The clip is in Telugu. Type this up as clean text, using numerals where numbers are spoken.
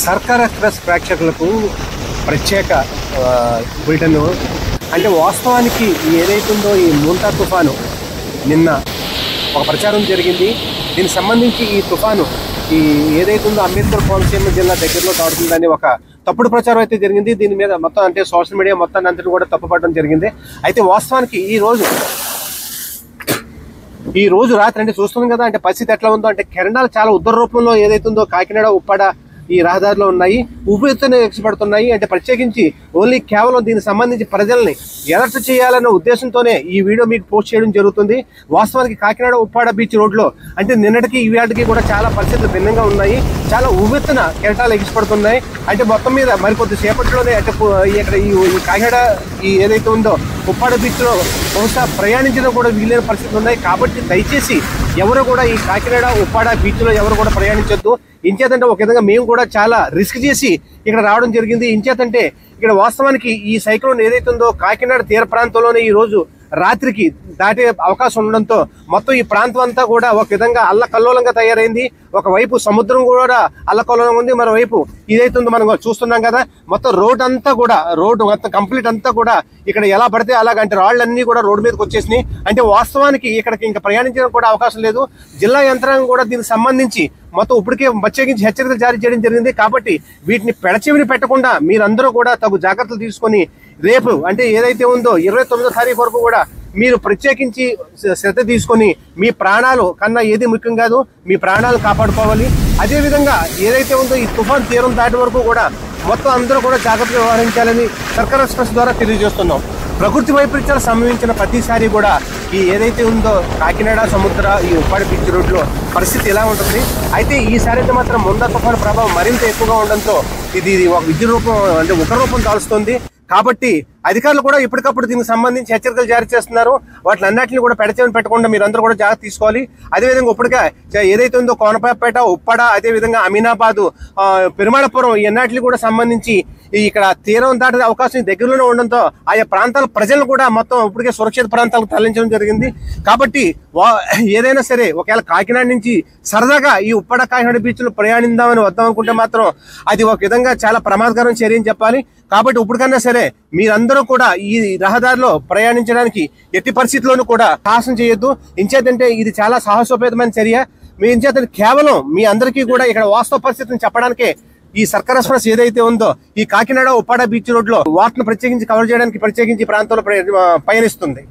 సర్కార్ ఎక్స్ప్రెస్ ప్రేక్షకులకు ప్రత్యేక బులెటిన్. అంటే వాస్తవానికి ఏదైతుందో ఈ మోంతా తుఫాను నిన్న ఒక ప్రచారం జరిగింది. దీనికి సంబంధించి ఈ తుఫాను ఈ ఏదైతుందో అంబేద్కర్ కోనసీమ జిల్లా దగ్గరలో దాడుతుందని ఒక తప్పుడు ప్రచారం అయితే జరిగింది. దీని మీద మొత్తం అంటే సోషల్ మీడియా మొత్తాన్ని అంతా కూడా తప్పుపడడం జరిగింది. అయితే వాస్తవానికి ఈ రోజు రాత్రి అంటే చూస్తున్నాం కదా, అంటే పరిస్థితి ఎట్లా ఉందో అంటే కిరణాలు చాలా ఉత్తర రూపంలో ఏదైతుందో కాకినాడ ఉప్పాడ ఈ రహదారిలో ఉన్నాయి, ఉబ్బెత్తున ఎగిసిపడుతున్నాయి. అంటే ప్రత్యేకించి ఓన్లీ కేవలం దీనికి సంబంధించి ప్రజల్ని అలర్ట్ చేయాలన్న ఉద్దేశంతోనే ఈ వీడియో మీకు పోస్ట్ చేయడం జరుగుతుంది. వాస్తవానికి కాకినాడ ఉప్పాడ బీచ్ రోడ్లో అంటే నిన్నటికి ఈవేళకి కూడా చాలా పరిస్థితులు భిన్నంగా ఉన్నాయి. చాలా ఉవ్వెత్తున కెరటాలు ఎగిసిపడుతున్నాయి. అంటే మొత్తం మీద మరికొద్ది సేపట్లోనే అంటే ఇక్కడ ఈ కాకినాడ ఈ ఏదైతే ఉందో ఉప్పాడ బీచ్లో బహుశా ప్రయాణించడం కూడా వీలైన పరిస్థితులు ఉన్నాయి. కాబట్టి దయచేసి ఎవరు కూడా ఈ కాకినాడ ఉప్పాడ బీచ్లో ఎవరు కూడా ప్రయాణించొద్దు. ఇంచేతంటే ఒక విధంగా మేము కూడా చాలా రిస్క్ చేసి ఇక్కడ రావడం జరిగింది. ఇంచేతంటే ఇక్కడ వాస్తవానికి ఈ సైక్లోన్ ఏదైతే ఉందో కాకినాడ తీర ప్రాంతంలోనే ఈ రోజు రాత్రికి దాటే అవకాశం ఉండడంతో మొత్తం ఈ ప్రాంతం అంతా కూడా ఒక విధంగా అల్లకల్లోలంగా తయారైంది. ఒకవైపు సముద్రం కూడా అల్లకల్లోలంగా ఉంది, మరోవైపు ఇదైతుందో మనం చూస్తున్నాం కదా, మొత్తం రోడ్డు మొత్తం కంప్లీట్ అంతా కూడా ఇక్కడ ఎలా పడితే అలాగంటే రాళ్ళన్నీ కూడా రోడ్డు మీదకి వచ్చేసినాయి. అంటే వాస్తవానికి ఇక్కడికి ఇంకా ప్రయాణించడం కూడా అవకాశం లేదు. జిల్లా యంత్రాంగం కూడా దీనికి సంబంధించి మొత్తం ఇప్పటికే ప్రత్యేకించి హెచ్చరికలు జారీ చేయడం జరిగింది. కాబట్టి వీటిని పెడచెవిని పెట్టకుండా మీరందరూ కూడా తగు జాగ్రత్తలు తీసుకొని రేపు అంటే ఏదైతే ఉందో 29వ తారీఖు వరకు కూడా మీరు ప్రత్యేకించి శ్రద్ధ తీసుకొని మీ ప్రాణాలు కన్నా ఏది ముఖ్యం కాదు, మీ ప్రాణాలు కాపాడుకోవాలి. అదేవిధంగా ఏదైతే ఉందో ఈ తుఫాన్ తీరం దాటి వరకు కూడా మొత్తం అందరూ కూడా జాగ్రత్తగా వ్యవహరించాలని సర్కార్ ఎక్స్ప్రెస్ ద్వారా తెలియజేస్తున్నాం. ప్రకృతి వైపరీత్యాలు సంభవించిన ప్రతిసారి కూడా ఈ ఏదైతే ఉందో కాకినాడ సముద్ర ఈ ఉప్పాడ బీచ్ రోడ్లో పరిస్థితి ఎలా ఉంటుంది. అయితే ఈసారి అయితే మాత్రం మోంతా తుఫాను ప్రభావం మరింత ఎక్కువగా ఉండడంతో ఇది ఒక విద్యుత్ రూపం అంటే ఉగ్ర రూపం దాల్చుతుంది. కాబట్టి అధికారులు కూడా ఇప్పటికప్పుడు దీనికి సంబంధించి హెచ్చరికలు జారీ చేస్తున్నారు. వాటిని అన్నింటినీ కూడా పెడచెవిని పెట్టకుండా మీరందరూ కూడా జాగ్రత్త తీసుకోవాలి. అదేవిధంగా ఇప్పటికే ఏదైతే ఉందో కోనపాపేట ఉప్పాడ అదేవిధంగా అమీనాబాదు పెరుమాళపురం ఈ అన్నింటినీ కూడా సంబంధించి ఇక్కడ తీరం దాటే అవకాశం దగ్గరలోనే ఉండడంతో ఆయా ప్రాంతాల ప్రజలను కూడా మొత్తం ఇప్పటికే సురక్షిత ప్రాంతాలకు తరలించడం జరిగింది. కాబట్టి ఏదైనా సరే ఒకవేళ కాకినాడ నుంచి సరదాగా ఈ ఉప్పాడ కాకినాడ బీచ్లో ప్రయాణిద్దామని వద్దాం అనుకుంటే మాత్రం అది ఒక విధంగా చాలా ప్రమాదకరం చర్య అని చెప్పాలి. కాబట్టి ఇప్పటికన్నా సరే మీరందరూ కూడా ఈ రహదారిలో ప్రయాణించడానికి ఎట్టి పరిస్థితుల్లోనూ కూడా సాహసం చేయొద్దు. ఇంచేతంటే ఇది చాలా సాహసోపేతమైన చర్య. మీ ఇంచేతంటే కేవలం మీ అందరికీ కూడా ఇక్కడ వాస్తవ పరిస్థితిని చెప్పడానికే ఈ సర్కార్ ఎక్స్ప్రెస్ ఏదైతే ఉందో ఈ కాకినాడ ఉప్పాడ బీచ్ రోడ్ లో వాటిని ప్రత్యేకించి కవర్ చేయడానికి ప్రత్యేకించి ప్రాంతంలో పయనిస్తుంది.